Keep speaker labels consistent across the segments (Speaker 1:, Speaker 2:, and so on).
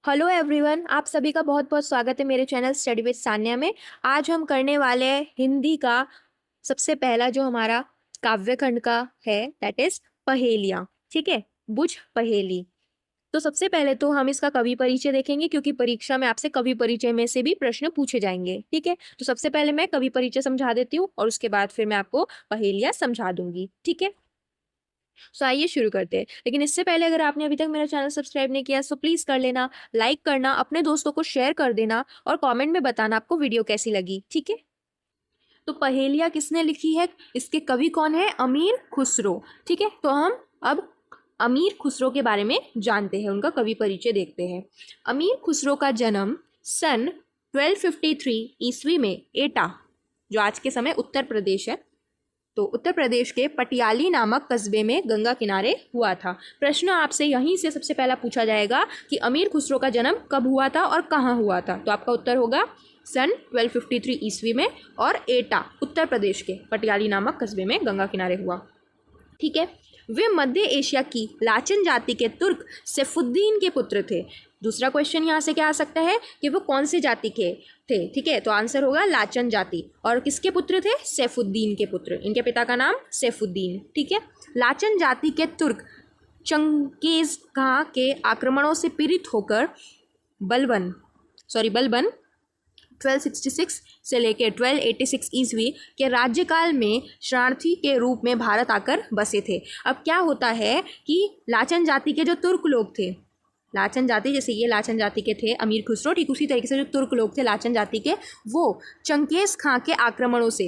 Speaker 1: Hello everyone, आप सभी का बहुत बहुत स्वागत है मेरे चैनल स्टडी विद सान्या में। आज हम करने वाले हैं हिंदी का सबसे पहला जो हमारा काव्य खंड का है, दैट इज पहेलियाँ। ठीक है, बुझ पहेली। तो सबसे पहले तो हम इसका कवि परिचय देखेंगे, क्योंकि परीक्षा में आपसे कवि परिचय में से भी प्रश्न पूछे जाएंगे। ठीक है, तो सबसे पहले मैं कवि परिचय समझा देती हूँ और उसके बाद फिर मैं आपको पहेलियाँ समझा दूंगी। ठीक है, सो आइए शुरू करते हैं। लेकिन इससे पहले अगर आपने अभी तक मेरा चैनल सब्सक्राइब नहीं किया सो प्लीज़ कर लेना, लाइक करना, अपने दोस्तों को शेयर कर देना और कमेंट में बताना आपको वीडियो कैसी लगी। ठीक है, तो पहेलियाँ किसने लिखी है, इसके कवि कौन है? अमीर खुसरो। ठीक है, तो हम अब अमीर खुसरो के बारे में जानते हैं, उनका कवि परिचय देखते हैं। अमीर खुसरो का जन्म सन 1253 ईस्वी में एटा, जो आज के समय उत्तर प्रदेश है, तो उत्तर प्रदेश के पटियाली नामक कस्बे में गंगा किनारे हुआ था। प्रश्न आपसे यहीं से सबसे पहला पूछा जाएगा कि अमीर खुसरो का जन्म कब हुआ था और कहाँ हुआ था। तो आपका उत्तर होगा सन 1253 ईस्वी में, और एटा उत्तर प्रदेश के पटियाली नामक कस्बे में गंगा किनारे हुआ। ठीक है, वे मध्य एशिया की लाचन जाति के तुर्क सैफुद्दीन के पुत्र थे। दूसरा क्वेश्चन यहाँ से क्या आ सकता है कि वो कौन से जाति के थे? ठीक है, तो आंसर होगा लाचन जाति। और किसके पुत्र थे? सैफुद्दीन के पुत्र। इनके पिता का नाम सैफुद्दीन। ठीक है, लाचन जाति के तुर्क चंगेज खां के आक्रमणों से पीड़ित होकर बलबन 1266 से लेकर 1286 ईस्वी के राज्यकाल में शरणार्थी के रूप में भारत आकर बसे थे। अब क्या होता है कि लाचन जाति के जो तुर्क लोग थे, लाचन जाति, जैसे ये लाचन जाति के थे अमीर खुसरो, ठीक उसी तरीके से जो तुर्क लोग थे लाचन जाति के, वो चंगेज खां के आक्रमणों से,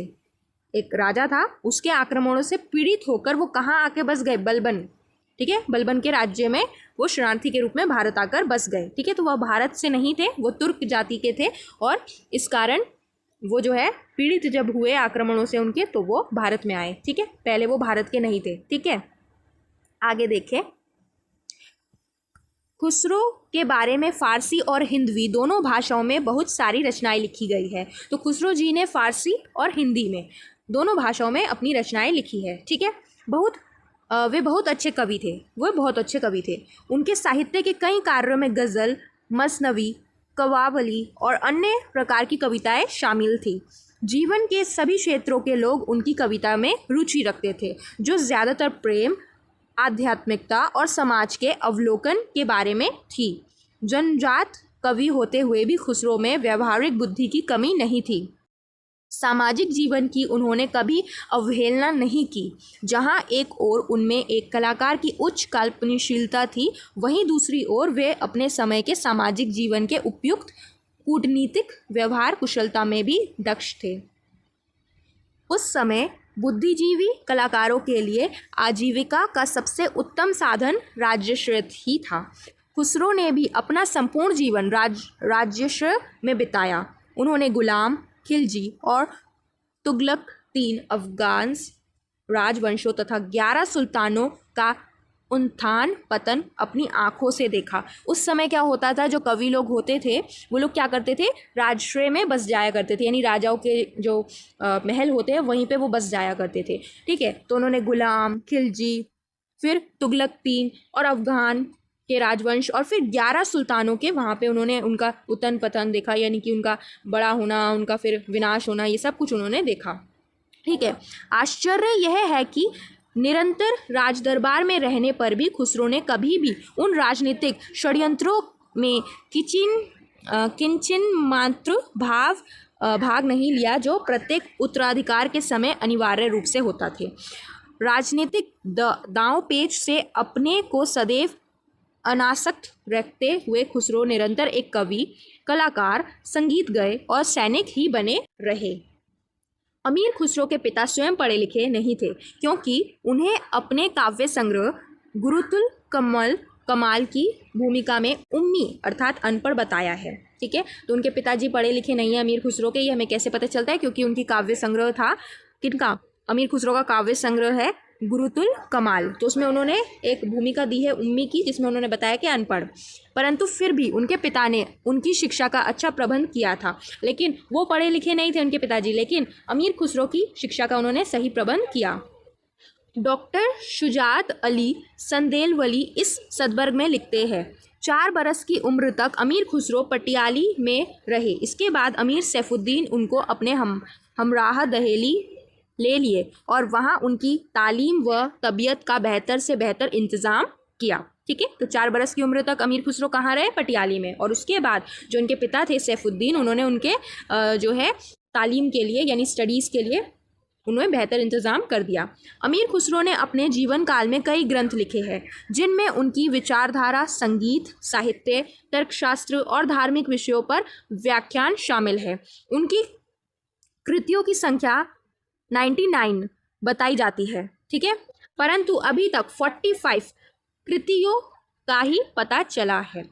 Speaker 1: एक राजा था उसके आक्रमणों से पीड़ित होकर वो कहाँ आके बस गए? बलबन। ठीक है, बलबन के राज्य में वो शरणार्थी के रूप में भारत आकर बस गए। ठीक है, तो वह भारत से नहीं थे, वो तुर्क जाति के थे, और इस कारण वो जो है पीड़ित जब हुए आक्रमणों से उनके, तो वो भारत में आए। ठीक है, पहले वो भारत के नहीं थे। ठीक है, आगे देखें। खुसरो के बारे में फ़ारसी और हिंदवी दोनों भाषाओं में बहुत सारी रचनाएं लिखी गई है। तो खुसरो जी ने फ़ारसी और हिंदी में दोनों भाषाओं में अपनी रचनाएं लिखी है। ठीक है, वे बहुत अच्छे कवि थे, वो बहुत अच्छे कवि थे। उनके साहित्य के कई कार्यों में गज़ल, मसनवी, कव्वाली और अन्य प्रकार की कविताएं शामिल थी। जीवन के सभी क्षेत्रों के लोग उनकी कविता में रुचि रखते थे, जो ज़्यादातर प्रेम, आध्यात्मिकता और समाज के अवलोकन के बारे में थी। जनजात कवि होते हुए भी खुसरो में व्यवहारिक बुद्धि की कमी नहीं थी। सामाजिक जीवन की उन्होंने कभी अवहेलना नहीं की। जहां एक ओर उनमें एक कलाकार की उच्च कल्पनाशीलता थी, वहीं दूसरी ओर वे अपने समय के सामाजिक जीवन के उपयुक्त कूटनीतिक व्यवहार कुशलता में भी दक्ष थे। उस समय बुद्धिजीवी कलाकारों के लिए आजीविका का सबसे उत्तम साधन राजस्व ही था। खुसरो ने भी अपना संपूर्ण जीवन राजस्व में बिताया। उन्होंने गुलाम, खिलजी और तुगलक, 3 अफगान राजवंशों तथा 11 सुल्तानों का उत्थान पतन अपनी आंखों से देखा। उस समय क्या होता था, जो कवि लोग होते थे वो लोग क्या करते थे? राजश्रय में बस जाया करते थे, यानी राजाओं के जो महल होते हैं वहीं पे वो बस जाया करते थे। ठीक है, तो उन्होंने गुलाम, खिलजी, फिर तुगलक 3 और अफगान के राजवंश, और फिर 11 सुल्तानों के वहाँ पे उन्होंने उनका उतन पतन देखा, यानी कि उनका बड़ा होना, उनका फिर विनाश होना, ये सब कुछ उन्होंने देखा। ठीक है, आश्चर्य यह है कि निरंतर राजदरबार में रहने पर भी खुसरो ने कभी भी उन राजनीतिक षड्यंत्रों में किंचन मात्र भाग नहीं लिया जो प्रत्येक उत्तराधिकार के समय अनिवार्य रूप से होता थे। राजनीतिक दांव पेच से अपने को सदैव अनासक्त रखते हुए खुसरो निरंतर एक कवि, कलाकार, संगीतज्ञ और सैनिक ही बने रहे। अमीर खुसरो के पिता स्वयं पढ़े लिखे नहीं थे, क्योंकि उन्हें अपने काव्य संग्रह गुरुतुल कमाल की भूमिका में उम्मी अर्थात अनपढ़ बताया है। ठीक है, तो उनके पिताजी पढ़े लिखे नहीं है अमीर खुसरो के, ये हमें कैसे पता चलता है? क्योंकि उनकी काव्य संग्रह था, किनका? अमीर खुसरो का काव्य संग्रह है गुरुतुल कमाल, तो उसमें उन्होंने एक भूमिका दी है उम्मी की, जिसमें उन्होंने बताया कि अनपढ़, परंतु फिर भी उनके पिता ने उनकी शिक्षा का अच्छा प्रबंध किया था। लेकिन वो पढ़े लिखे नहीं थे उनके पिताजी, लेकिन अमीर खुसरो की शिक्षा का उन्होंने सही प्रबंध किया। डॉक्टर शुजात अली संदेलवली इस सदबर्ग में लिखते हैं 4 बरस की उम्र तक अमीर खुसरो पटियाली में रहे। इसके बाद अमीर सैफुद्दीन उनको अपने हमराह दहेली ले लिए और वहाँ उनकी तालीम व तबीयत का बेहतर से बेहतर इंतज़ाम किया। ठीक है, तो 4 बरस की उम्र तक अमीर खुसरो कहाँ रहे? पटियाली में। और उसके बाद जो उनके पिता थे सैफुद्दीन, उन्होंने उनके जो है तालीम के लिए यानी स्टडीज़ के लिए उन्होंने बेहतर इंतज़ाम कर दिया। अमीर खुसरो ने अपने जीवन काल में कई ग्रंथ लिखे हैं जिनमें उनकी विचारधारा, संगीत, साहित्य, तर्कशास्त्र और धार्मिक विषयों पर व्याख्यान शामिल है। उनकी कृतियों की संख्या 99 बताई जाती है। ठीक है, परंतु अभी तक 45 कृतियों का ही पता चला है।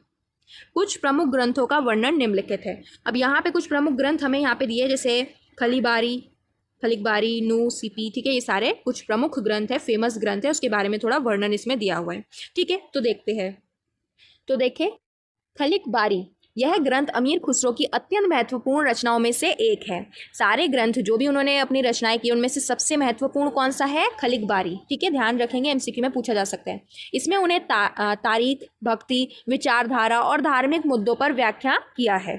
Speaker 1: कुछ प्रमुख ग्रंथों का वर्णन निम्नलिखित है। अब यहाँ पे कुछ प्रमुख ग्रंथ हमें यहाँ पे दिए, जैसे खलिकबारी, नू सीपी। ठीक है, ये सारे कुछ प्रमुख ग्रंथ है, फेमस ग्रंथ है, उसके बारे में थोड़ा वर्णन इसमें दिया हुआ है। ठीक है, तो देखते हैं। तो देखें, खलिकबारी यह ग्रंथ अमीर खुसरो की अत्यंत महत्वपूर्ण रचनाओं में से एक है। सारे ग्रंथ जो भी उन्होंने अपनी रचनाएं की उनमें से सबसे महत्वपूर्ण कौन सा है? खलिकबारी। ठीक है, ध्यान रखेंगे, एमसीक्यू में पूछा जा सकता है। इसमें उन्हें तारीख, भक्ति, विचारधारा और धार्मिक मुद्दों पर व्याख्या किया है।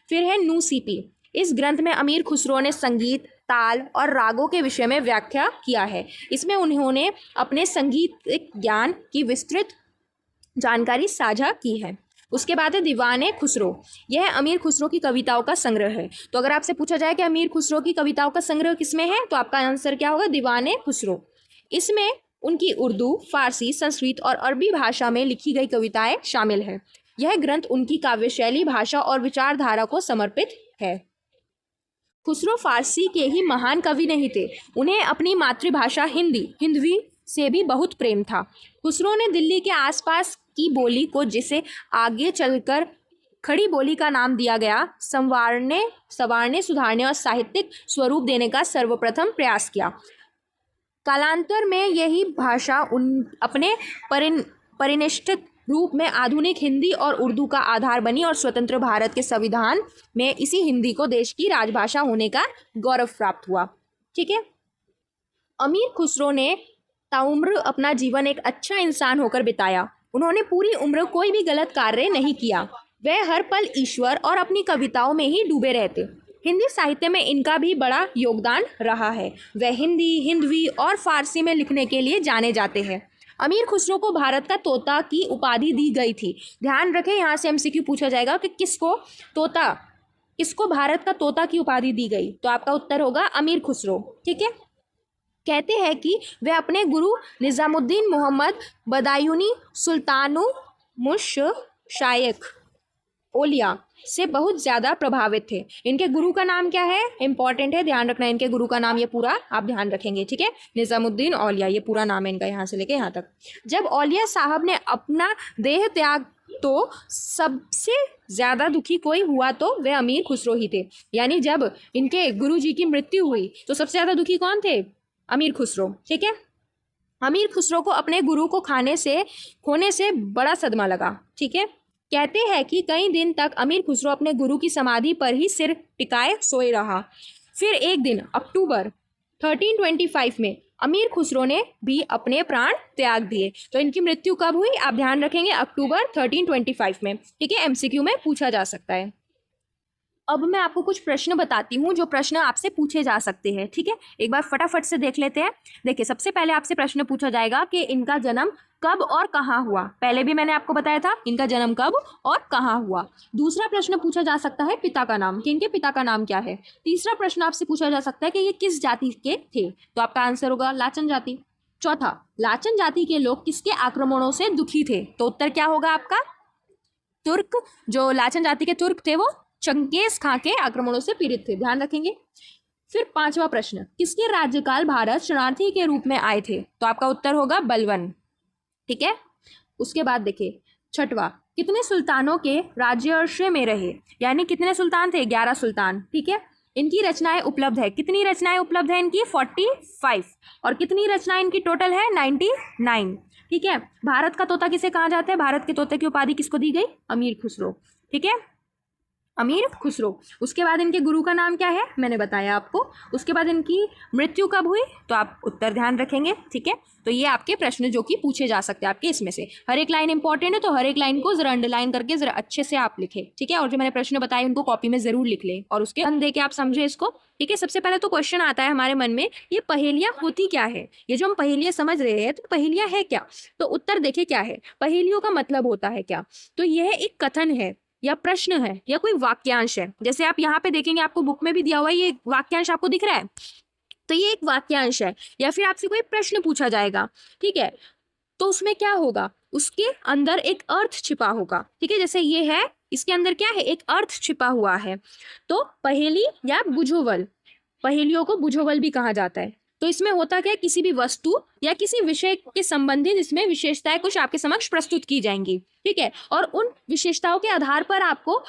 Speaker 1: फिर है नू सीपी। इस ग्रंथ में अमीर खुसरो ने संगीत, ताल और रागों के विषय में व्याख्या किया है। इसमें उन्होंने अपने संगीतिक ज्ञान की विस्तृत जानकारी साझा की है। उसके बाद है दीवाने खुसरो। यह अमीर खुसरो की कविताओं का संग्रह है। तो अगर आपसे पूछा जाए कि अमीर खुसरो की कविताओं का संग्रह किसमें है, तो आपका आंसर क्या होगा? दीवाने खुसरो। इसमें उनकी उर्दू, फारसी, संस्कृत और अरबी भाषा में लिखी गई कविताएं शामिल है। यह ग्रंथ उनकी काव्यशैली, भाषा और विचारधारा को समर्पित है। खुसरो फारसी के ही महान कवि नहीं थे, उन्हें अपनी मातृभाषा हिंदवी से भी बहुत प्रेम था। खुसरो ने दिल्ली के आसपास की बोली को, जिसे आगे चलकर खड़ी बोली का नाम दिया गया, संवारने, सुधारने और साहित्यिक स्वरूप देने का सर्वप्रथम प्रयास किया। कालांतर में यही भाषा अपने परिनिष्ठित रूप में आधुनिक हिंदी और उर्दू का आधार बनी और स्वतंत्र भारत के संविधान में इसी हिंदी को देश की राजभाषा होने का गौरव प्राप्त हुआ। ठीक है, अमीर खुसरो ने ताउम्र अपना जीवन एक अच्छा इंसान होकर बिताया। उन्होंने पूरी उम्र कोई भी गलत कार्य नहीं किया। वह हर पल ईश्वर और अपनी कविताओं में ही डूबे रहते। हिंदी साहित्य में इनका भी बड़ा योगदान रहा है। वह हिंदी, हिंदवी और फारसी में लिखने के लिए जाने जाते हैं। अमीर खुसरो को भारत का तोता की उपाधि दी गई थी। ध्यान रखें, यहाँ से एमसीक्यू पूछा जाएगा कि किसको भारत का तोता की उपाधि दी गई, तो आपका उत्तर होगा अमीर खुसरो। ठीक है, कहते हैं कि वे अपने गुरु निज़ामुद्दीन मोहम्मद बदायूनी सुल्तानुमुश-शायख ओलिया से बहुत ज़्यादा प्रभावित थे। इनके गुरु का नाम क्या है? इंपॉर्टेंट है, ध्यान रखना। इनके गुरु का नाम, ये पूरा आप ध्यान रखेंगे। ठीक है, निज़ामुद्दीन औलिया, ये पूरा नाम है इनका, यहाँ से लेके यहाँ तक। जब औलिया साहब ने अपना देह त्याग तो सबसे ज़्यादा दुखी कोई हुआ तो वह अमीर खुसरो ही थे। यानी जब इनके गुरुजी की मृत्यु हुई तो सबसे ज़्यादा दुखी कौन थे? अमीर खुसरो। ठीक है, अमीर खुसरो को अपने गुरु को खोने से बड़ा सदमा लगा। ठीक है, कहते हैं कि कई दिन तक अमीर खुसरो अपने गुरु की समाधि पर ही सिर टिकाए सोए रहा। फिर एक दिन अक्टूबर 1325 में अमीर खुसरो ने भी अपने प्राण त्याग दिए। तो इनकी मृत्यु कब हुई? आप ध्यान रखेंगे, अक्टूबर 1325 में। ठीक है, एमसीक्यू में पूछा जा सकता है। अब मैं आपको कुछ प्रश्न बताती हूँ जो प्रश्न आपसे पूछे जा सकते हैं। ठीक है, एक बार फटाफट से देख लेते हैं। देखिए, सबसे पहले आपसे प्रश्न पूछा जाएगा कि इनका जन्म कब और कहाँ हुआ। पहले भी मैंने आपको बताया था इनका जन्म कब और कहाँ हुआ। दूसरा प्रश्न पूछा जा सकता है पिता का नाम, कि इनके पिता का नाम क्या है। तीसरा प्रश्न आपसे पूछा जा सकता है कि ये किस जाति के थे, तो आपका आंसर होगा लाचन जाति। चौथा, लाचन जाति के लोग किसके आक्रमणों से दुखी थे, तो उत्तर क्या होगा आपका? तुर्क। जो लाचन जाति के तुर्क थे वो चंगेज खां के आक्रमणों से पीड़ित थे, ध्यान रखेंगे। फिर पांचवा प्रश्न, किसके राज्यकाल भारत शरणार्थी के रूप में आए थे, तो आपका उत्तर होगा बलवन। ठीक है, उसके बाद देखिए छठवा, कितने सुल्तानों के राज्याश्रय में रहे, यानी कितने सुल्तान थे? 11 सुल्तान। ठीक है, इनकी रचनाएं उपलब्ध है। कितनी रचनाएं उपलब्ध है इनकी? 45। और कितनी रचनाएं इनकी टोटल है? 99। ठीक है, भारत का तोता किसे कहा जाता है? भारत के तोते की उपाधि किसको दी गई? अमीर खुसरो। ठीक है, अमीर खुसरो। उसके बाद इनके गुरु का नाम क्या है, मैंने बताया आपको। उसके बाद इनकी मृत्यु कब हुई, तो आप उत्तर ध्यान रखेंगे, ठीक है। तो ये आपके प्रश्न जो कि पूछे जा सकते हैं आपके इसमें से। हर एक लाइन इंपॉर्टेंट है, तो हर एक लाइन को जरा अंडरलाइन करके जरा अच्छे से आप लिखें, ठीक है। और जो मैंने प्रश्न बताए उनको कॉपी में जरूर लिख लें और उसके अंत दे के आप समझे इसको, ठीक है। सबसे पहले तो क्वेश्चन आता है हमारे मन में, ये पहेलियां होती क्या है, ये जो हम पहेलियां समझ रहे हैं तो पहेलियां है क्या। तो उत्तर देखिए क्या है, पहेलियों का मतलब होता है क्या। तो यह एक कथन है या प्रश्न है या कोई वाक्यांश है। जैसे आप यहाँ पे देखेंगे, आपको बुक में भी दिया हुआ है, ये वाक्यांश आपको दिख रहा है, तो ये एक वाक्यांश है। या फिर आपसे कोई प्रश्न पूछा जाएगा, ठीक है, तो उसमें क्या होगा, उसके अंदर एक अर्थ छिपा होगा, ठीक है। जैसे ये है, इसके अंदर क्या है, एक अर्थ छिपा हुआ है। तो पहेली या बुझोवल, पहेलियों को बुझोवल भी कहा जाता है। तो इसमें होता क्या है, किसी भी वस्तु या किसी विषय के संबंधित इसमें विशेषताएं कुछ आपके समक्ष प्रस्तुत की जाएंगी, ठीक है। और उन विशेषताओं के आधार पर आपको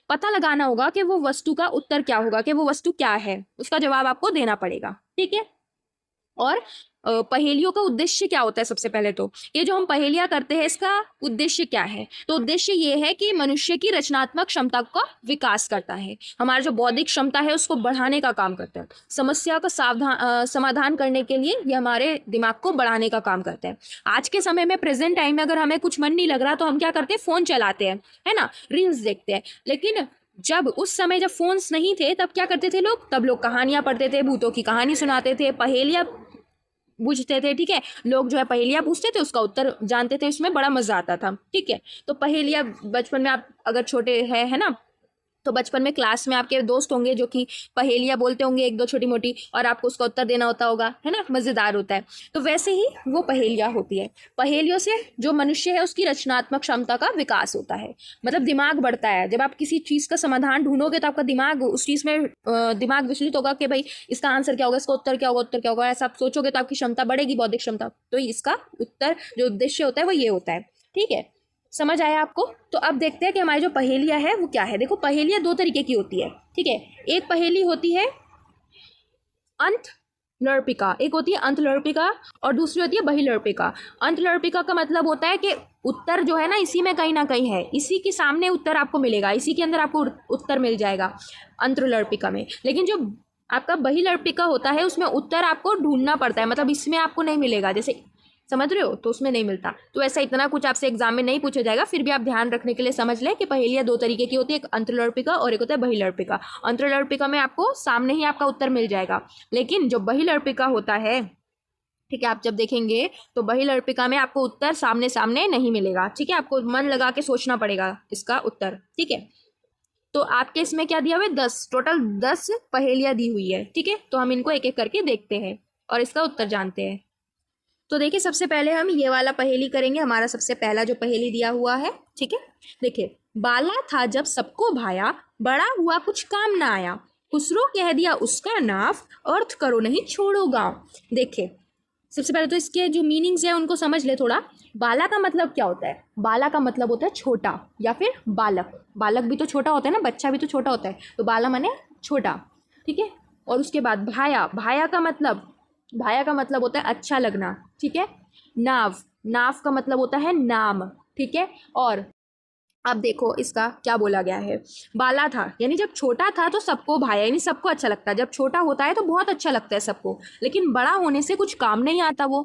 Speaker 1: पता लगाना होगा कि वो वस्तु का उत्तर क्या होगा, कि वो वस्तु क्या है, उसका जवाब आपको देना पड़ेगा, ठीक है। और पहेलियों का उद्देश्य क्या होता है, सबसे पहले तो ये जो हम पहेलियां करते हैं इसका उद्देश्य क्या है। तो उद्देश्य ये है कि मनुष्य की रचनात्मक क्षमता का विकास करता है, हमारा जो बौद्धिक क्षमता है उसको बढ़ाने का काम करता है, समस्या का समाधान करने के लिए ये हमारे दिमाग को बढ़ाने का काम करता है। आज के समय में, प्रेजेंट टाइम में, अगर हमें कुछ मन नहीं लग रहा तो हम क्या करते हैं, फोन चलाते हैं, है ना, रील्स देखते हैं। लेकिन जब उस समय जब फोन्स नहीं थे तब क्या करते थे लोग, तब लोग कहानियां पढ़ते थे, भूतों की कहानी सुनाते थे, पहेलियां पूछते थे, ठीक है। लोग जो है पहेलियां पूछते थे, उसका उत्तर जानते थे, उसमें बड़ा मजा आता था, ठीक है। तो पहेलियां बचपन में, आप अगर छोटे है ना, तो बचपन में क्लास में आपके दोस्त होंगे जो कि पहेलियां बोलते होंगे एक दो छोटी मोटी, और आपको उसका उत्तर देना होता होगा, है ना, मज़ेदार होता है। तो वैसे ही वो पहेलियां होती है। पहेलियों से जो मनुष्य है उसकी रचनात्मक क्षमता का विकास होता है, मतलब दिमाग बढ़ता है। जब आप किसी चीज़ का समाधान ढूंढोगे तो आपका दिमाग उस चीज़ में दिमाग विचलित होगा कि भाई इसका आंसर क्या होगा, इसका उत्तर क्या होगा, उत्तर क्या होगा, ऐसा आप सोचोगे तो आपकी क्षमता बढ़ेगी, बौद्धिक क्षमता। तो इसका उत्तर जो उद्देश्य होता है वो ये होता है, ठीक है। समझ आया आपको। तो अब देखते हैं कि हमारी जो पहेलियां है वो क्या है। देखो, पहेलियां दो तरीके की होती है, ठीक है। एक पहेली होती है अंतलर्पिका, एक होती है अंतलर्पिका, और दूसरी होती है बहिर्लर्पिका। अंतलर्पिका का मतलब होता है कि उत्तर जो है ना इसी में कहीं ना कहीं है, इसी के सामने उत्तर आपको मिलेगा, इसी के अंदर आपको उत्तर मिल जाएगा अंतलर्पिका में। लेकिन जो आपका बहिर्लर्पिका होता है उसमें उत्तर आपको ढूंढना पड़ता है, मतलब इसमें आपको नहीं मिलेगा, जैसे समझ रहे हो, तो उसमें नहीं मिलता। तो ऐसा इतना कुछ आपसे एग्जाम में नहीं पूछा जाएगा, फिर भी आप ध्यान रखने के लिए समझ लें कि पहेलियां दो तरीके की होती है, एक अंतर्लर्पिका और एक होता है बहिर्लर्पिका। अंतर्लर्पिका में आपको सामने ही आपका उत्तर मिल जाएगा, लेकिन जो बहिर्लर्पिका होता है, ठीक है, आप जब देखेंगे तो बहिर्लर्पिका में आपको उत्तर सामने सामने नहीं मिलेगा, ठीक है। आपको मन लगा के सोचना पड़ेगा इसका उत्तर, ठीक है। तो आपके इसमें क्या दिया हुआ है, 10, टोटल 10 पहेलियां दी हुई है, ठीक है। तो हम इनको एक एक करके देखते हैं और इसका उत्तर जानते हैं। तो देखिए, सबसे पहले हम ये वाला पहेली करेंगे, हमारा सबसे पहला जो पहेली दिया हुआ है, ठीक है। देखिए, बाला था जब सबको भाया, बड़ा हुआ कुछ काम ना आया, खुसरो कह दिया उसका नाफ, अर्थ करो नहीं छोड़ो गाँव। देखिए, सबसे पहले तो इसके जो मीनिंग्स हैं उनको समझ ले थोड़ा। बाला का मतलब क्या होता है, बाला का मतलब होता है छोटा या फिर बालक। बालक भी तो छोटा होता है ना, बच्चा भी तो छोटा होता है, तो बाला माने छोटा, ठीक है। और उसके बाद भाया, भाया का मतलब होता है अच्छा लगना, ठीक है। नाव, नाव का मतलब होता है नाम, ठीक है। और अब देखो इसका क्या बोला गया है, बाला था यानी जब छोटा था तो सबको भाया, यानी सबको अच्छा लगता है। जब छोटा होता है तो बहुत अच्छा लगता है सबको, लेकिन बड़ा होने से कुछ काम नहीं आता वो।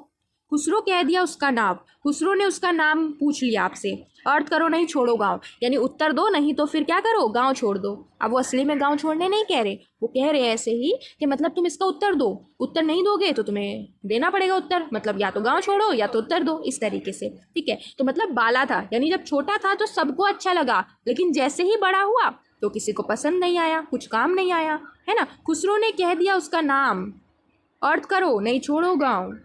Speaker 1: खुसरो कह दिया उसका नाम, खुसरो ने उसका नाम पूछ लिया आपसे, अर्थ करो नहीं छोड़ो गांव, यानी उत्तर दो, नहीं तो फिर क्या करो, गांव छोड़ दो। अब वो असली में गांव छोड़ने नहीं कह रहे, वो कह रहे हैं ऐसे ही कि मतलब तुम इसका उत्तर दो, उत्तर नहीं दोगे तो तुम्हें देना पड़ेगा उत्तर, मतलब या तो गांव छोड़ो या तो उत्तर दो, इस तरीके से, ठीक है। तो मतलब बाला था यानी जब छोटा था तो सबको अच्छा लगा, लेकिन जैसे ही बड़ा हुआ तो किसी को पसंद नहीं आया, कुछ काम नहीं आया, है ना। खुसरो ने कह दिया उसका नाम, अर्थ करो नहीं छोड़ो गाँव।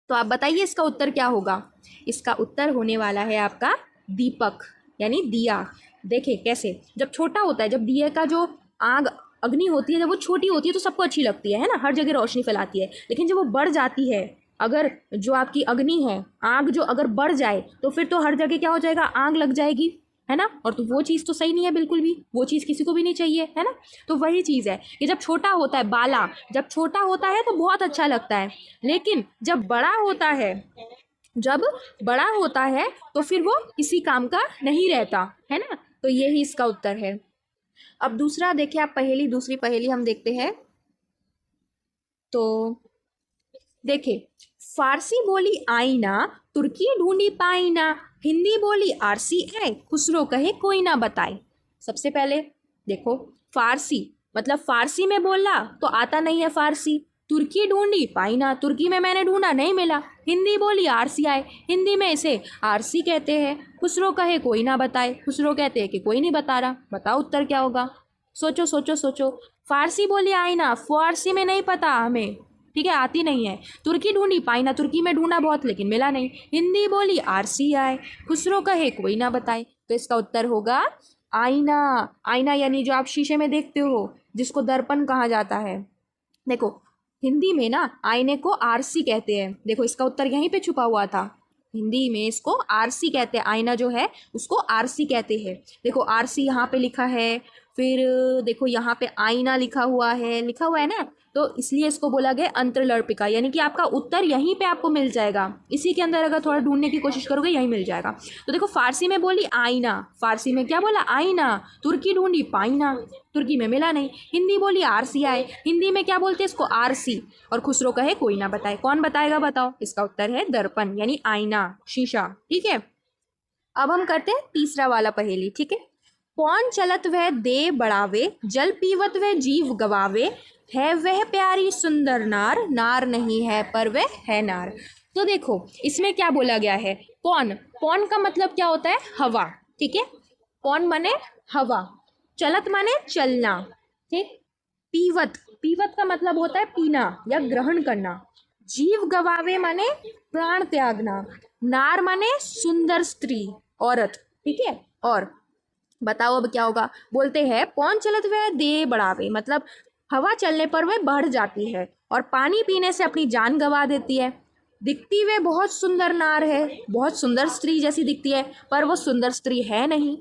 Speaker 1: तो आप बताइए इसका उत्तर क्या होगा। इसका उत्तर होने वाला है आपका दीपक, यानी दिया। देखिए कैसे, जब छोटा होता है, जब दिए का जो आग अग्नि होती है, जब वो छोटी होती है तो सबको अच्छी लगती है ना, हर जगह रोशनी फैलाती है। लेकिन जब वो बढ़ जाती है, अगर जो आपकी अग्नि है, आग जो अगर बढ़ जाए तो फिर तो हर जगह क्या हो जाएगा, आग लग जाएगी, है ना। और तो वो चीज़ तो सही नहीं है बिल्कुल भी, वो चीज़ किसी को भी नहीं चाहिए, है ना। तो वही चीज़ है कि जब छोटा होता है बाला, जब छोटा होता है तो बहुत अच्छा लगता है, लेकिन जब बड़ा होता है तो फिर वो किसी काम का नहीं रहता, है ना। तो यही इसका उत्तर है। अब दूसरा देखिए आप पहेली, दूसरी पहेली हम देखते हैं। तो देखिए, फारसी बोली आईना, तुर्की ढूंढी पाई ना, हिंदी बोली आरसी है, खुसरो कहे कोई ना बताए। सबसे पहले देखो, फारसी मतलब फारसी में बोला तो आता नहीं है फारसी। तुर्की ढूंढी पाई ना, तुर्की में मैंने ढूंढा नहीं मिला। हिंदी बोली आरसी आए, हिंदी में इसे आरसी कहते हैं। खुसरो कहे कोई ना बताए, खुसरो कहते हैं कि कोई नहीं बता रहा। बताओ उत्तर क्या होगा? सोचो सोचो सोचो। फारसी बोली आईना, फारसी में नहीं पता हमें, ठीक है, आती नहीं है। तुर्की ढूंढी पाई ना, तुर्की में ढूंढा बहुत लेकिन मिला नहीं। हिंदी बोली आरसी आए, खुसरो कहे कोई ना बताए। तो इसका उत्तर होगा आईना। आईना यानी जो आप शीशे में देखते हो, जिसको दर्पण कहा जाता है। देखो, हिंदी में ना आईने को आरसी कहते हैं। देखो, इसका उत्तर यहीं पे छुपा हुआ था। हिंदी में इसको आरसी कहते हैं, आईना जो है उसको आरसी कहते हैं। देखो, आरसी यहाँ पे लिखा है, फिर देखो यहाँ पे आईना लिखा हुआ है ना, तो इसलिए इसको बोला गया अंतर्लर्पिका। यानी कि आपका उत्तर यहीं पे आपको मिल जाएगा, इसी के अंदर अगर थोड़ा ढूंढने की कोशिश करोगे यहीं मिल जाएगा। तो देखो, फारसी में बोली आईना, फारसी में क्या बोला? आईना। तुर्की ढूंढी पाईना, तुर्की में मिला नहीं। हिंदी बोली आरसी आए, हिंदी में क्या बोलते हैं इसको? आरसी। और खुसरो कहे कोई ना बताए, कौन बताएगा बताओ? इसका उत्तर है दर्पण यानी आईना, शीशा। ठीक है, अब हम करते हैं तीसरा वाला पहेली। ठीक है, कौन चलत वह दे बढ़ावे, जल पीवत वह जीव गवावे, है वह प्यारी सुंदर नार, नार नहीं है पर वह है नार। तो देखो, इसमें क्या बोला गया है? कौन, कौन का मतलब क्या होता है? हवा। ठीक है, कौन माने हवा, चलत माने चलना, ठीक। पीवत, पीवत का मतलब होता है पीना या ग्रहण करना। जीव गवावे माने प्राण त्यागना। नार माने सुंदर स्त्री, औरत। ठीक है, और बताओ अब क्या होगा? बोलते हैं पौन चलत वह दे बढ़ावे, मतलब हवा चलने पर वह बढ़ जाती है, और पानी पीने से अपनी जान गंवा देती है। दिखती वह बहुत सुंदर नार है, बहुत सुंदर स्त्री जैसी दिखती है, पर वो सुंदर स्त्री है नहीं।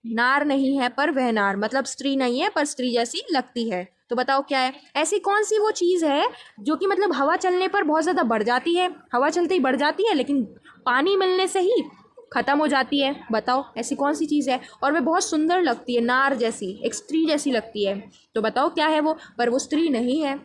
Speaker 1: नार नहीं है पर वह नार, मतलब स्त्री नहीं है पर स्त्री जैसी लगती है। तो बताओ क्या है? ऐसी कौन सी वो चीज़ है जो कि मतलब हवा चलने पर बहुत ज़्यादा बढ़ जाती है, हवा चलते ही बढ़ जाती है, लेकिन पानी मिलने से ही ख़त्म हो जाती है? बताओ ऐसी कौन सी चीज़ है? और वह बहुत सुंदर लगती है, नार जैसी, एक स्त्री जैसी लगती है। तो बताओ क्या है वो? पर वो स्त्री नहीं है।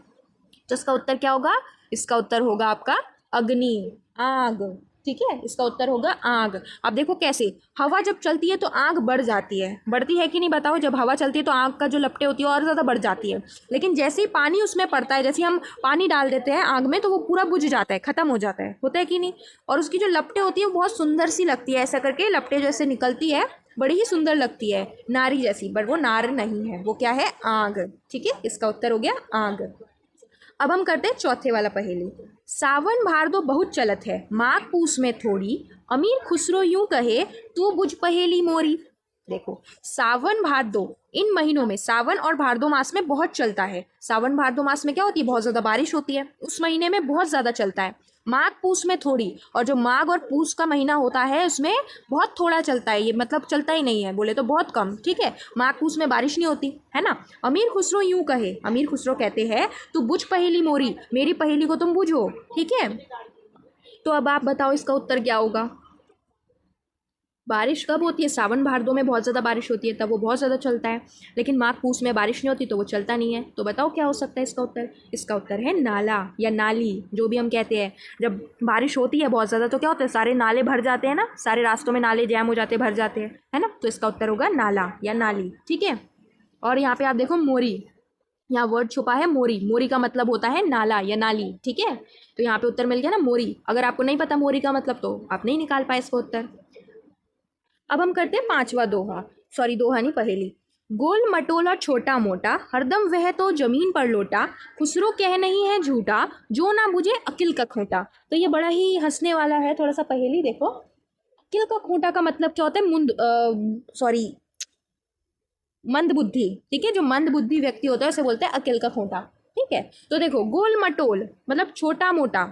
Speaker 1: तो इसका उत्तर क्या होगा? इसका उत्तर होगा आपका अग्नि, आग। ठीक है, इसका उत्तर होगा आग। अब देखो कैसे, हवा जब चलती है तो आग बढ़ जाती है, बढ़ती है कि नहीं बताओ? जब हवा चलती है तो आग का जो लपटें होती है और ज़्यादा बढ़ जाती है, लेकिन जैसे ही पानी उसमें पड़ता है, जैसे हम पानी डाल देते हैं आग में, तो वो पूरा बुझ जाता है, ख़त्म हो जाता है, होता है कि नहीं? और उसकी जो लपटें होती है वो बहुत सुंदर सी लगती है, ऐसा करके लपटें जैसे निकलती है, बड़ी ही सुंदर लगती है, नारी जैसी, बट वो नार नहीं है, वो क्या है? आग। ठीक है, इसका उत्तर हो गया आग। अब हम करते हैं चौथे वाला पहेली। सावन भादो बहुत चलत है, माघ पूस में थोड़ी, अमीर खुसरो यूं कहे, तू बुझ पहेली मोरी। देखो, सावन भादो, इन महीनों में, सावन और भादो मास में बहुत चलता है। सावन भादो मास में क्या होती है? बहुत ज़्यादा बारिश होती है, उस महीने में बहुत ज़्यादा चलता है। माघ पूस में थोड़ी, और जो माघ और पूस का महीना होता है उसमें बहुत थोड़ा चलता है, ये मतलब चलता ही नहीं है, बोले तो बहुत कम। ठीक है, माघ पूस में बारिश नहीं होती है ना। अमीर खुसरो यूं कहे, अमीर खुसरो कहते हैं, तू बुझ पहेली मोरी, मेरी पहेली को तुम बुझो। ठीक है, तो अब आप बताओ इसका उत्तर क्या होगा? बारिश कब होती है? सावन भादों में बहुत ज़्यादा बारिश होती है, तब वो बहुत ज़्यादा चलता है, लेकिन माघ पूस में बारिश नहीं होती तो वो चलता नहीं है। तो बताओ क्या हो सकता है इसका उत्तर? इसका उत्तर है नाला या नाली, जो भी हम कहते हैं। जब बारिश होती है बहुत ज़्यादा तो क्या होता है? सारे नाले भर जाते हैं ना, सारे रास्तों में नाले जैम हो जाते हैं, भर जाते हैं, है ना। तो इसका उत्तर होगा नाला या नाली। ठीक है, और यहाँ पे आप देखो मोरी, यहाँ वर्ड छुपा है मोरी, मोरी का मतलब होता है नाला या नाली। ठीक है, तो यहाँ पे उत्तर मिल गया ना मोरी। अगर आपको नहीं पता मोरी का मतलब तो आप नहीं निकाल पाए इसका उत्तर। अब हम करते हैं पांचवा दोहा, सॉरी दोहा नहीं, पहेली। गोल मटोला छोटा मोटा, हरदम वह तो जमीन पर लोटा, खुसरो कह नहीं है झूठा, जो ना बुझे अकिल का खूंटा। तो ये बड़ा ही हंसने वाला है थोड़ा सा पहेली। देखो, अकिल का खूंटा का मतलब क्या होता है? मंद बुद्धि। ठीक है, जो मंद बुद्धि व्यक्ति होता है उसे बोलते हैं अकिल का खूंटा। ठीक है, तो देखो, गोल मटोल मतलब छोटा मोटा,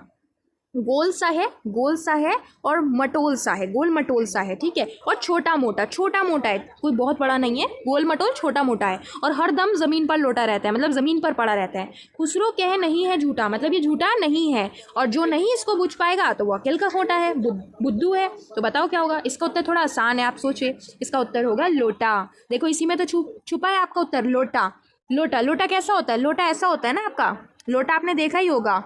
Speaker 1: गोल सा है और मटोल सा है, गोल मटोल सा है, ठीक है। और छोटा मोटा है, कोई बहुत बड़ा नहीं है, गोल मटोल छोटा मोटा है। और हर दम ज़मीन पर लोटा रहता है, मतलब ज़मीन पर पड़ा रहता है। खुसरो कह नहीं है झूठा, मतलब ये झूठा नहीं है। और जो नहीं इसको बुझ पाएगा तो वो अकेल का खोटा है, बुद्धू है। तो बताओ क्या होगा? इसका उत्तर थोड़ा आसान है, आप सोचिए। इसका उत्तर होगा लोटा। देखो इसी में तो छुपा है आपका उत्तर, लोटा। लोटा कैसा होता है? लोटा ऐसा होता है ना आपका, लोटा आपने देखा ही होगा।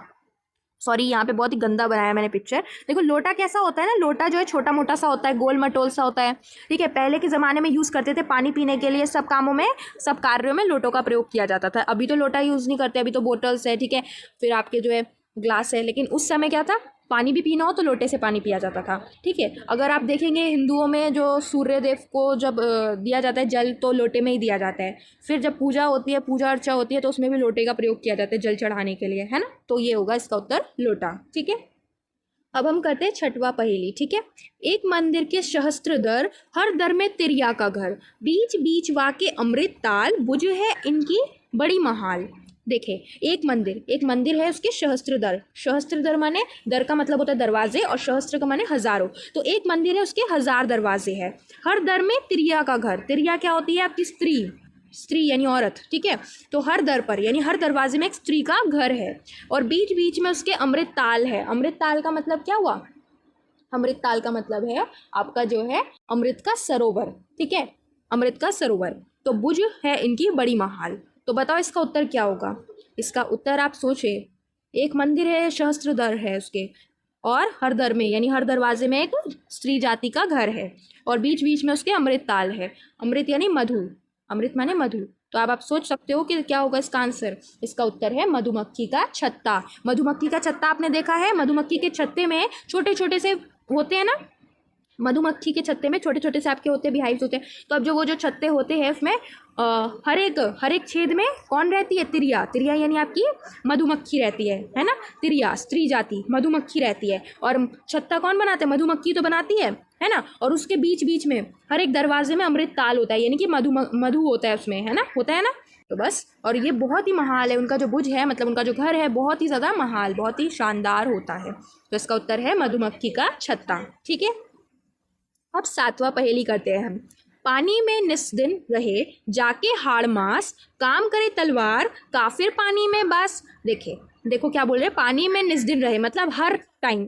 Speaker 1: सॉरी, यहाँ पे बहुत ही गंदा बनाया मैंने पिक्चर। देखो लोटा कैसा होता है ना, लोटा जो है छोटा मोटा सा होता है, गोल मटोल सा होता है, ठीक है। पहले के ज़माने में यूज़ करते थे पानी पीने के लिए, सब कामों में, सब कार्यों में लोटों का प्रयोग किया जाता था। अभी तो लोटा यूज़ नहीं करते, अभी तो बोटल्स है, ठीक है, फिर आपके जो है ग्लास है। लेकिन उस समय क्या था, पानी भी पीना हो तो लोटे से पानी पिया जाता था, ठीक है। अगर आप देखेंगे हिंदुओं में जो सूर्य देव को जब दिया जाता है जल, तो लोटे में ही दिया जाता है। फिर जब पूजा होती है, पूजा अर्चा होती है, तो उसमें भी लोटे का प्रयोग किया जाता है जल चढ़ाने के लिए, है ना। तो ये होगा इसका उत्तर लोटा, ठीक है। अब हम करते हैं छठवां पहेली, ठीक है। एक मंदिर के सहस्त्र दर, हर दर में तिरिया का घर, बीच बीच वाके अमृत ताल, बुझ है इनकी बड़ी महाल। देखे एक मंदिर है, उसके सहस्त्र दर माने, दर का मतलब होता है दरवाजे, और सहस्त्र का माने हजारों। तो एक मंदिर है, उसके 1000 दरवाजे हैं। हर दर में तिरिया का घर, तिरिया क्या होती है आपकी? स्त्री यानी औरत, ठीक है। तो हर दर पर यानी हर दरवाजे में एक स्त्री का घर है। और बीच बीच में उसके अमृत ताल है। अमृत ताल का मतलब क्या हुआ? अमृत ताल का मतलब है आपका जो है अमृत का सरोवर, ठीक है, अमृत का सरोवर। तो बुझ है इनकी बड़ी महाल। तो बताओ इसका उत्तर क्या होगा? इसका उत्तर आप सोचे, एक मंदिर है, सहस्त्र दर है उसके, और हर दर में यानी हर दरवाजे में एक स्त्री जाति का घर है, और बीच बीच में उसके अमृत ताल है। अमृत यानी मधु, अमृत माने मधु। तो अब आप सोच सकते हो कि क्या होगा इसका आंसर। इसका उत्तर है मधुमक्खी का छत्ता। मधुमक्खी का छत्ता आपने देखा है? मधुमक्खी के छत्ते में छोटे छोटे से होते हैं ना, मधुमक्खी के छत्ते में छोटे छोटे से आपके होते हैं, बिहाइव्स होते हैं। तो अब जो वो जो छत्ते होते हैं उसमें हर एक छेद में कौन रहती है? तिरिया यानी आपकी मधुमक्खी रहती है ना। तिरिया स्त्री जाति, मधुमक्खी रहती है। और छत्ता कौन बनाते हैं? मधुमक्खी तो बनाती है ना। और उसके बीच बीच में हर एक दरवाजे में अमृत ताल होता है, यानी कि मधु होता है उसमें, है ना, होता है ना। तो बस, और ये बहुत ही महाल है, उनका जो बुझ है, मतलब उनका जो घर है, बहुत ही ज़्यादा महाल, बहुत ही शानदार होता है। तो इसका उत्तर है मधुमक्खी का छत्ता, ठीक है। अब सातवां पहेली करते हैं हम। पानी में निस्दिन रहे, जाके हाड़ मास, काम करे तलवार, काफिर पानी में बस। देखो क्या बोल रहे हैं, पानी में निस्दिन रहे मतलब हर टाइम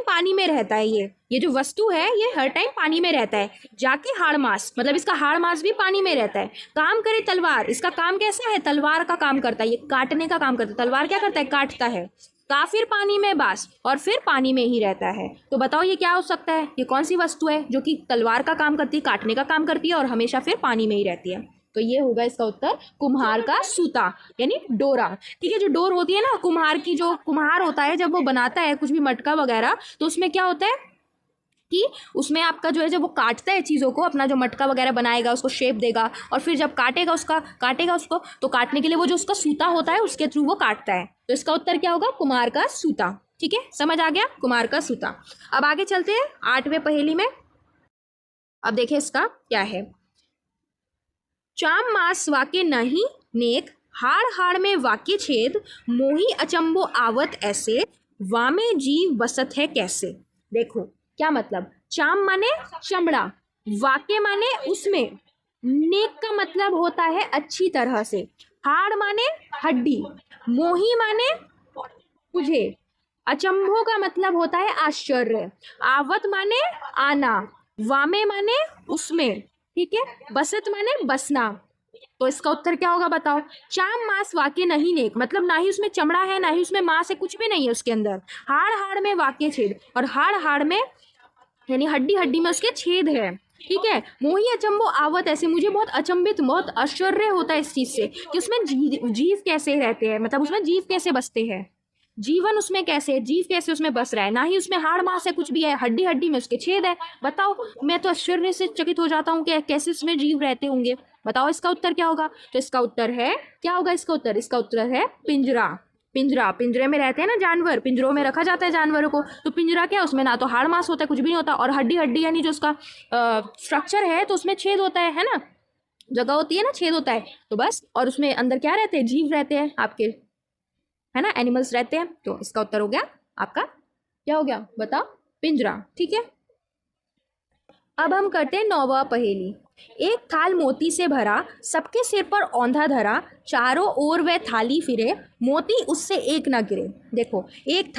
Speaker 1: पानी में रहता है। ये जो वस्तु है ये हर टाइम पानी में रहता है। जाके हाड़ मास मतलब इसका हाड़ मास भी पानी में रहता है। काम करे तलवार, इसका काम कैसा है? तलवार का काम करता है, ये काटने का काम करता है। तलवार क्या करता है? काटता है। काफिर पानी में बास, और फिर पानी में ही रहता है। तो बताओ ये क्या हो सकता है? ये कौन सी वस्तु है जो कि तलवार का काम करती है, काटने का काम करती है, और हमेशा फिर पानी में ही रहती है? तो ये होगा इसका उत्तर कुम्हार का सूता यानी डोरा, ठीक है। जो डोर होती है ना कुम्हार की, जो कुम्हार होता है जब वो बनाता है कुछ भी मटका वगैरह, तो उसमें क्या होता है कि उसमें आपका जो है जब वो काटता है चीज़ों को, अपना जो मटका वगैरह बनाएगा, उसको शेप देगा, और फिर जब काटेगा उसको, तो काटने के लिए वो जो उसका सूता होता है उसके थ्रू वो काटता है। तो इसका उत्तर क्या होगा? कुम्हार का सूता, ठीक है, समझ आ गया, कुम्हार का सूता। अब आगे चलते हैं आठवें पहेली में। अब देखिए इसका क्या है। चाम मास वाके नहीं नेक, हाड़ हाड़ में वाके छेद, मोही अचंबो आवत ऐसे, वामे जीव बसत है कैसे। देखो क्या मतलब, चाम माने चमड़ा, वाके माने उसमें, नेक का मतलब होता है अच्छी तरह से, हाड़ माने हड्डी, मोही माने तुझे, अचंभो का मतलब होता है आश्चर्य, आवत माने आना, वामे माने उसमें, ठीक है, बसत माने बसना। तो इसका उत्तर क्या होगा बताओ? चाम मांस वाके नहीं नेक मतलब ना ही उसमें चमड़ा है, ना ही उसमें मांस है, कुछ भी नहीं है उसके अंदर। हाड़ हाड़ में वाके छेद, और हाड़ हाड़ में यानी हड्डी हड्डी में उसके छेद है, ठीक है। मोही अचंबो आवत ऐसे, मुझे बहुत अचंभित, बहुत आश्चर्य होता है इस चीज़ से कि उसमें जीव कैसे रहते हैं, मतलब उसमें जीव कैसे बसते हैं, जीवन उसमें कैसे, जीव कैसे उसमें बस रहा है, ना ही उसमें हाड़ मांस है, कुछ भी है, हड्डी हड्डी में उसके छेद है। बताओ, मैं तो आश्चर्य से चकित हो जाता हूँ कि कैसे उसमें जीव रहते होंगे। बताओ इसका उत्तर क्या होगा? तो इसका उत्तर है, क्या होगा इसका उत्तर? इसका उत्तर है पिंजरा। पिंजरे में रहते हैं ना जानवर, पिंजरों में रखा जाता है जानवरों को। तो पिंजरा क्या, उसमें ना तो हाड़ मांस होता है, कुछ भी नहीं होता, और हड्डी हड्डी यानी जो उसका स्ट्रक्चर है, तो उसमें छेद होता है ना, जगह होती है ना, छेद होता है। तो बस, और उसमें अंदर क्या रहते हैं? जीव रहते हैं आपके, है ना, एनिमल्स रहते हैं। तो इसका उत्तर हो गया आपका क्या हो गया बताओ? पिंजरा। ठीक है, अब हम करते हैं 9वां पहेली। एक थाल मोती से भरा, सबके सिर पर औंधा धरा, चारों ओर वह थाली फिरे, मोती उससे एक न गिरे। देखो, एक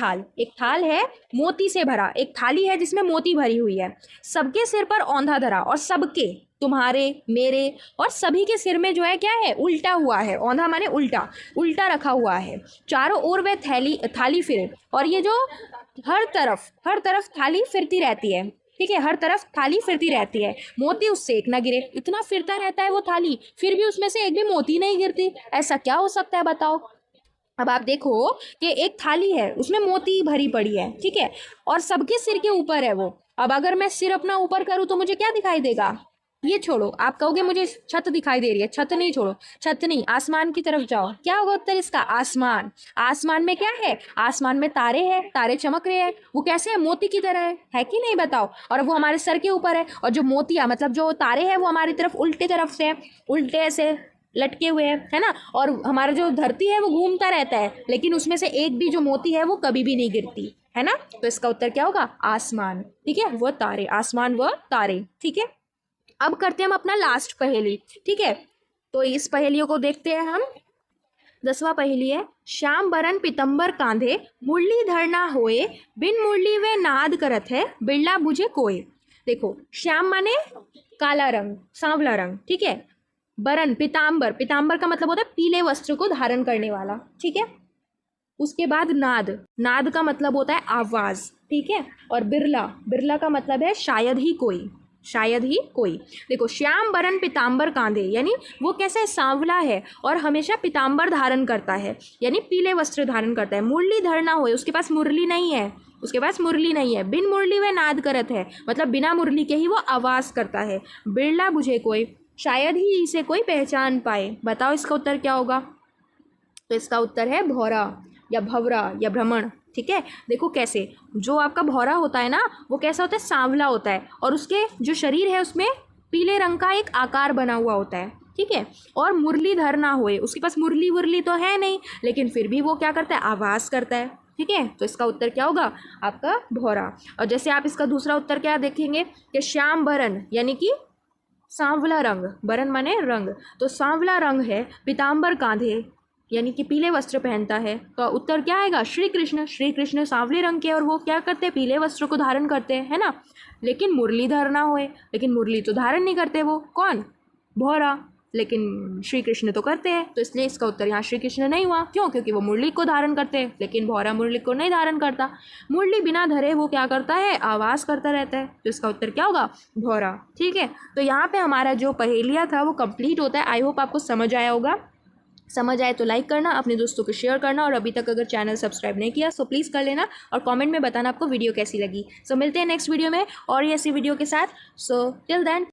Speaker 1: थाल है मोती से भरा, एक थाली है जिसमें मोती भरी हुई है, सबके सिर पर औंधा धरा, और सबके, तुम्हारे, मेरे और सभी के सिर में जो है क्या है, उल्टा हुआ है। औंधा माने उल्टा, उल्टा रखा हुआ है। चारों ओर वह थाली फिरे, और ये जो हर तरफ थाली फिरती रहती है। ठीक है, हर तरफ थाली फिरती रहती है, मोती उससे एक ना गिरे। इतना फिरता रहता है वो थाली, फिर भी उसमें से एक भी मोती नहीं गिरती। ऐसा क्या हो सकता है बताओ? अब आप देखो कि एक थाली है, उसमें मोती भरी पड़ी है, ठीक है, और सबके सिर के ऊपर है वो। अब अगर मैं सिर अपना ऊपर करूँ तो मुझे क्या दिखाई देगा? ये छोड़ो, आप कहोगे मुझे छत दिखाई दे रही है, छत नहीं, छोड़ो, छत नहीं, आसमान की तरफ जाओ। क्या होगा उत्तर इसका? आसमान। आसमान में क्या है? आसमान में तारे हैं, तारे चमक रहे हैं। वो कैसे है? मोती की तरह है कि नहीं बताओ? और वो हमारे सर के ऊपर है, और जो मोतियाँ मतलब जो तारे हैं वो हमारी तरफ उल्टे तरफ से है, उल्टे ऐसे लटके हुए हैं, है ना। और हमारा जो धरती है वो घूमता रहता है, लेकिन उसमें से एक भी जो मोती है वो कभी भी नहीं गिरती, है ना। तो इसका उत्तर क्या होगा? आसमान। ठीक है, वह तारे, आसमान व तारे। ठीक है, अब करते हैं हम अपना लास्ट पहेली। ठीक है, तो इस पहेलियों को देखते हैं हम। 10वां पहेली है, श्याम बरन पीतम्बर कांधे, मुरली धरना होए, बिन मुरली वे नाद करत है, बिरला बुझे कोय। देखो, श्याम माने काला रंग, सांवला रंग। ठीक है, बरन पीताम्बर, पीताम्बर का मतलब होता है पीले वस्त्र को धारण करने वाला। ठीक है, उसके बाद नाद, नाद का मतलब होता है आवाज। ठीक है, और बिरला, बिरला का मतलब है शायद ही कोई, शायद ही कोई। देखो, श्याम बरन पीताम्बर कांधे, यानी वो कैसे सांवला है और हमेशा पीताम्बर धारण करता है, यानी पीले वस्त्र धारण करता है। मुरली धरना होए, उसके पास मुरली नहीं है, उसके पास मुरली नहीं है। बिन मुरली वह नाद करत है, मतलब बिना मुरली के ही वो आवाज करता है। बिरला बुझे कोई, शायद ही इसे कोई पहचान पाए। बताओ इसका उत्तर क्या होगा? तो इसका उत्तर है भौरा या भवरा या भ्रमण। ठीक है, देखो कैसे, जो आपका भौरा होता है ना, वो कैसा होता है? सांवला होता है, और उसके जो शरीर है उसमें पीले रंग का एक आकार बना हुआ होता है। ठीक है, और मुरलीधर ना होए, उसके पास मुरली वुरली तो है नहीं, लेकिन फिर भी वो क्या करता है? आवाज़ करता है। ठीक है, तो इसका उत्तर क्या होगा? आपका भौरा। और जैसे आप इसका दूसरा उत्तर क्या देखेंगे कि श्याम बरन, यानी कि सांवला रंग, बरन माने रंग, तो सांवला रंग है, पीताम्बर कांधे, यानी कि पीले वस्त्र पहनता है। तो उत्तर क्या आएगा? श्री कृष्ण। श्री कृष्ण सांवले रंग के, और वो क्या करते हैं? पीले वस्त्र को धारण करते हैं, है ना। लेकिन मुरलीधर ना होए, लेकिन मुरली तो धारण नहीं करते वो, कौन? भौरा। लेकिन श्री कृष्ण तो करते हैं, तो इसलिए इसका उत्तर यहाँ श्री कृष्ण नहीं हुआ। क्यों? क्योंकि वो मुरली को धारण करते हैं, लेकिन भौरा मुरली को नहीं धारण करता। मुरली बिना धरे वो क्या करता है? आवाज़ करता रहता है, तो इसका उत्तर क्या होगा? भौरा। ठीक है, तो यहाँ पे हमारा जो पहेलिया था वो कंप्लीट होता है। आई होप आपको समझ आया होगा। समझ आए तो लाइक करना, अपने दोस्तों को शेयर करना, और अभी तक अगर चैनल सब्सक्राइब नहीं किया सो प्लीज़ कर लेना, और कमेंट में बताना आपको वीडियो कैसी लगी। सो मिलते हैं नेक्स्ट वीडियो में और ऐसी वीडियो के साथ। So till then